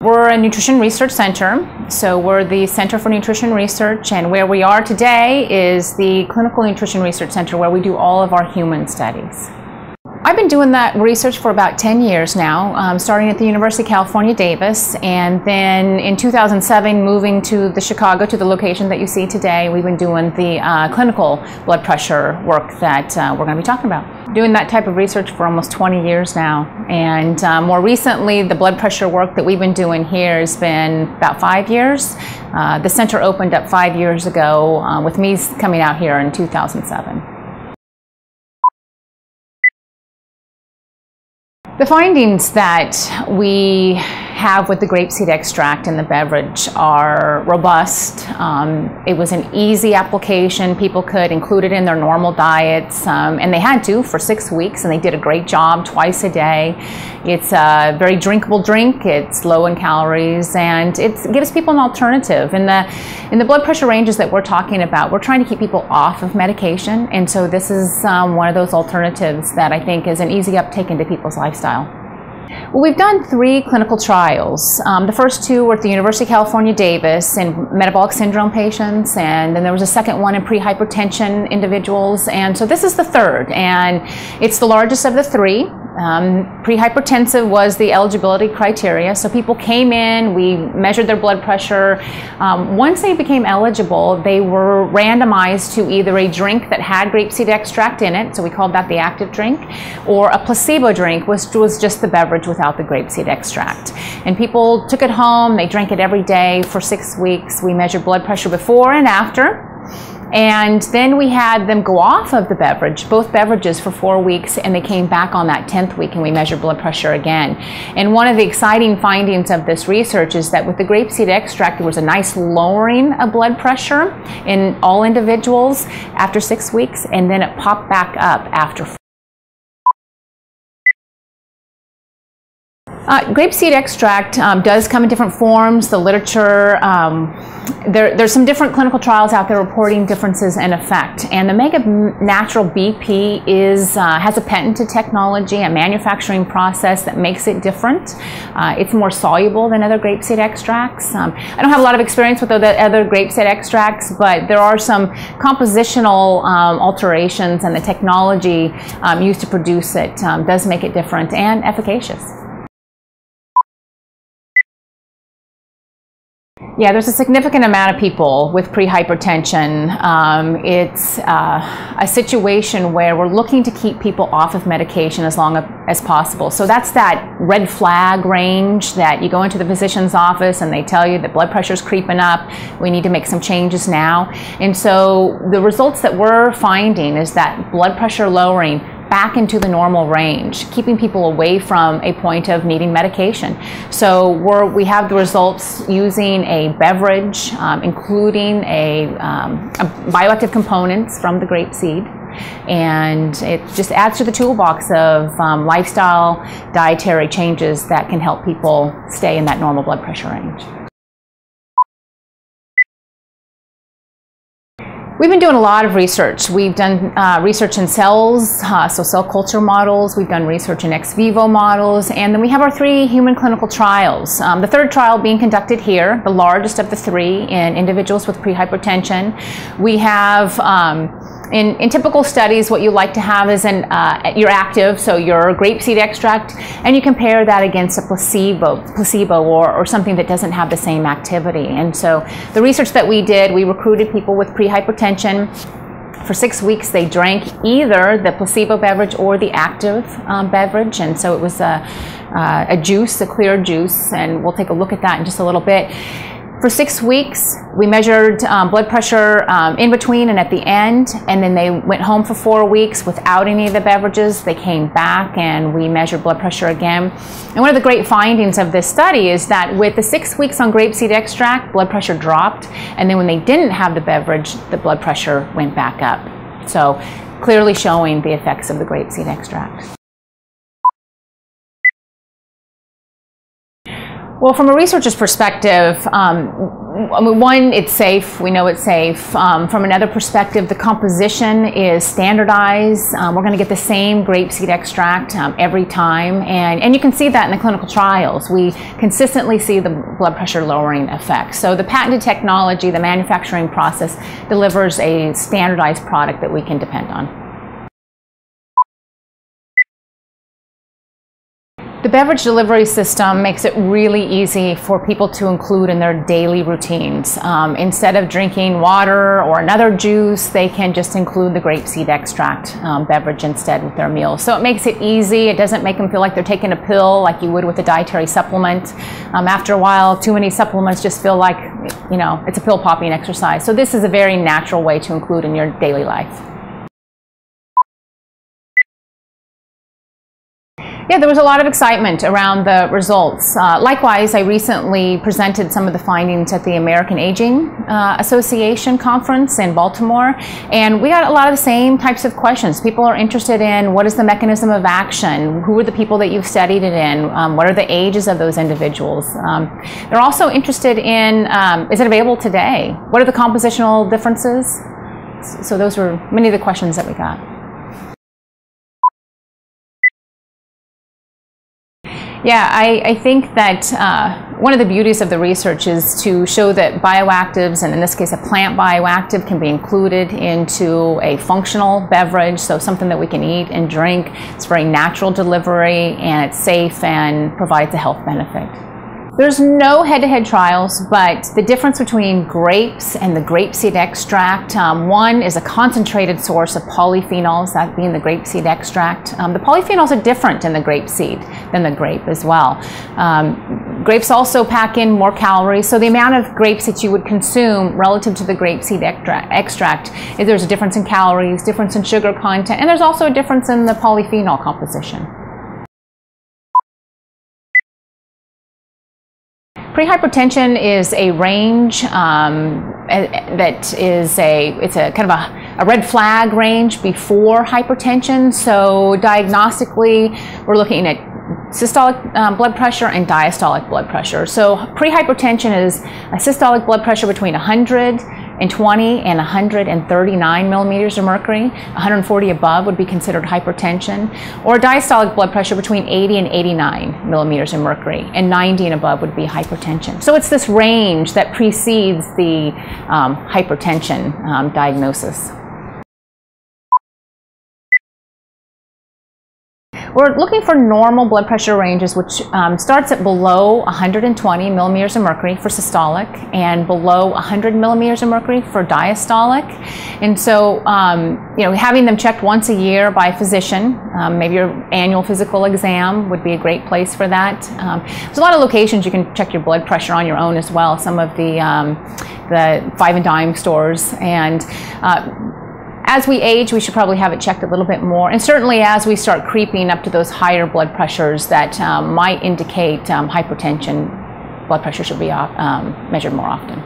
We're a nutrition research center, so we're the Center for Nutrition Research, and where we are today is the Clinical Nutrition Research Center, where we do all of our human studies. I've been doing that research for about 10 years now, starting at the University of California, Davis, and then in 2007 moving to Chicago, to the location that you see today. We've been doing the clinical blood pressure work that we're going to be talking about. Doing that type of research for almost 20 years now, and more recently the blood pressure work that we've been doing here has been about 5 years. The center opened up 5 years ago with me coming out here in 2007. The findings that we have with the grapeseed extract in the beverage are robust. It was an easy application. People could include it in their normal diets, and they had to for 6 weeks, and they did a great job twice a day. It's a very drinkable drink. It's low in calories, and it gives people an alternative. In the blood pressure ranges that we're talking about, we're trying to keep people off of medication, and so this is one of those alternatives that I think is an easy uptake into people's lifestyle. Well, we've done 3 clinical trials. The first 2 were at the University of California, Davis, in metabolic syndrome patients, and then there was a second one in pre-hypertension individuals, and so this is the third, and it's the largest of the 3. Pre-hypertensive was the eligibility criteria, so people came in, we measured their blood pressure. Once they became eligible, they were randomized to either a drink that had grapeseed extract in it, so we called that the active drink, or a placebo drink, which was just the beverage without the grapeseed extract. And people took it home, they drank it every day for 6 weeks. We measured blood pressure before and after. And then we had them go off of the beverage, both beverages, for 4 weeks, and they came back on that 10th week and we measured blood pressure again. And one of the exciting findings of this research is that with the grapeseed extract, there was a nice lowering of blood pressure in all individuals after 6 weeks, and then it popped back up after 4. Grapeseed extract does come in different forms. The literature, there's some different clinical trials out there reporting differences in effect. And the Mega Natural BP has a patented technology, a manufacturing process that makes it different. It's more soluble than other grapeseed extracts. I don't have a lot of experience with other grapeseed extracts, but there are some compositional alterations, and the technology used to produce it does make it different and efficacious. Yeah, there's a significant amount of people with pre-hypertension. It's a situation where we're looking to keep people off of medication as long as possible. So that's that red flag range that you go into the physician's office and they tell you that blood pressure's creeping up, we need to make some changes now. And so the results that we're finding is that blood pressure lowering back into the normal range, keeping people away from a point of needing medication. So we have the results using a beverage, including a bioactive components from the grapeseed, and it just adds to the toolbox of lifestyle, dietary changes that can help people stay in that normal blood pressure range. We've been doing a lot of research. We've done research in cells, so cell culture models. We've done research in ex vivo models, and then we have our 3 human clinical trials. The third trial being conducted here, the largest of the 3 in individuals with pre-hypertension. We have in typical studies, what you like to have is your active, so your grapeseed extract, and you compare that against a placebo or something that doesn't have the same activity. And so the research that we did, we recruited people with pre-hypertension. For 6 weeks, they drank either the placebo beverage or the active beverage, and so it was a juice, a clear juice, and we'll take a look at that in just a little bit. For 6 weeks, we measured blood pressure in between and at the end, and then they went home for 4 weeks without any of the beverages. They came back and we measured blood pressure again. And one of the great findings of this study is that with the 6 weeks on grapeseed extract, blood pressure dropped, and then when they didn't have the beverage, the blood pressure went back up. So clearly showing the effects of the grapeseed extract. Well, from a researcher's perspective, I mean, one, it's safe. We know it's safe. From another perspective, the composition is standardized. We're going to get the same grapeseed extract every time, and you can see that in the clinical trials. We consistently see the blood pressure lowering effect. So the patented technology, the manufacturing process, delivers a standardized product that we can depend on. The beverage delivery system makes it really easy for people to include in their daily routines. Instead of drinking water or another juice, they can just include the grapeseed extract beverage instead with their meals. So it makes it easy. It doesn't make them feel like they're taking a pill like you would with a dietary supplement. After a while, too many supplements just feel like, you know, it's a pill popping exercise. So this is a very natural way to include in your daily life. Yeah, there was a lot of excitement around the results. Likewise, I recently presented some of the findings at the American Aging Association conference in Baltimore, and we got a lot of the same types of questions. People are interested in what is the mechanism of action, who are the people that you've studied it in, what are the ages of those individuals. They're also interested in, is it available today? What are the compositional differences? So those were many of the questions that we got. Yeah, I think that one of the beauties of the research is to show that bioactives, and in this case a plant bioactive, can be included into a functional beverage, so something that we can eat and drink. It's very natural delivery, and it's safe and provides a health benefit. There's no head-to-head trials, but the difference between grapes and the grapeseed extract, one is a concentrated source of polyphenols, that being the grapeseed extract. The polyphenols are different in the grapeseed than the grape as well. Grapes also pack in more calories, so the amount of grapes that you would consume relative to the grapeseed extract, there's a difference in calories, difference in sugar content, and there's also a difference in the polyphenol composition. Prehypertension is a range that is it's a kind of a red flag range before hypertension. So diagnostically, we're looking at systolic blood pressure and diastolic blood pressure. So prehypertension is a systolic blood pressure between 120 and 139 millimeters of mercury. 140 above would be considered hypertension, or diastolic blood pressure between 80 and 89 millimeters of mercury, and 90 and above would be hypertension. So it's this range that precedes the hypertension diagnosis. We're looking for normal blood pressure ranges, which starts at below 120 millimeters of mercury for systolic and below 100 millimeters of mercury for diastolic. And so, you know, having them checked once a year by a physician, maybe your annual physical exam would be a great place for that. There's a lot of locations you can check your blood pressure on your own as well, some of the 5 and dime stores. And as we age, we should probably have it checked a little bit more, and certainly as we start creeping up to those higher blood pressures that might indicate hypertension, blood pressure should be measured more often.